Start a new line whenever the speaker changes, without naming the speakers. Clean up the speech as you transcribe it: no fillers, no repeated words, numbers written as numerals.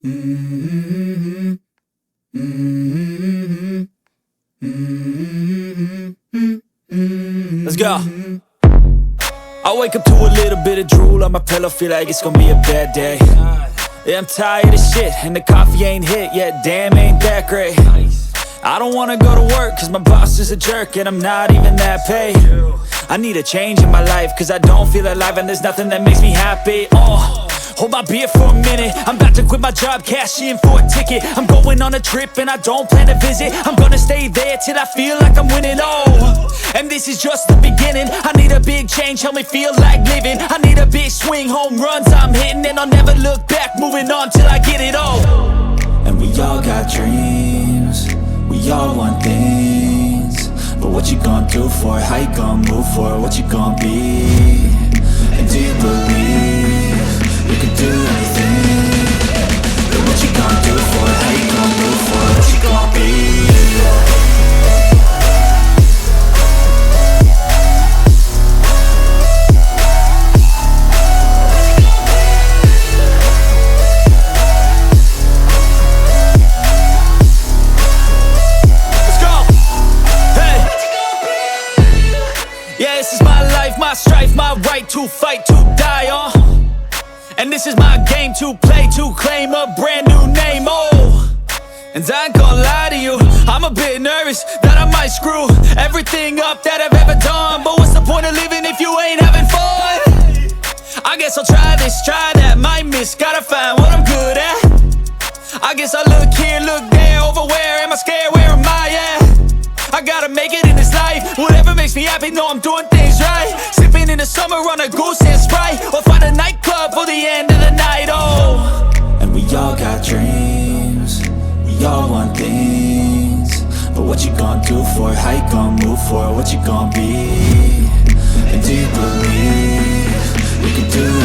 Mm-hmm. Mm-hmm. Mm-hmm. Let's go. I wake up to a little bit of drool on my pillow, feel like it's gonna be a bad day. Yeah, I'm tired of shit, and the coffee ain't hit yet, damn, ain't that great. I don't wanna go to work, cause my boss is a jerk, and I'm not even that paid. I need a change in my life, cause I don't feel alive, and there's nothing that makes me happy. Hold my beer for a minute, I'm about to quit my job, cash in for a ticket. I'm going on a trip and I don't plan to visit. I'm gonna stay there till I feel like I'm winning, and this is just the beginning. I need a big change, help me feel like living. I need a big swing, home runs I'm hitting, and I'll never look back, moving on till I get it all. And we all got dreams, we all want things, but what you gonna do for it? How you gonna move for it? What you gonna be? And do you believe you can do anything? But what you gonna do for it? How you gonna move for it? What you gonna be? Let's go! Hey! Yeah, this is my life, my strife, my right to fight, to die on. And this is my game to play, to claim a brand new name, And I ain't gonna lie to you, I'm a bit nervous that I might screw everything up that I've ever done. But what's the point of living if you ain't having fun? I guess I'll try this, try that, might miss, gotta find what I'm good at. I guess I look here, look there, over where am I scared, where am I at? I gotta make it in this life, whatever makes me happy, know I'm doing things right. Sipping in the summer on a goose and Sprite, or find a nightclub for the end of the night, And we all got dreams, we all want things, but what you gonna do for it? How you gonna move for it? What you gonna be? And do you believe you can do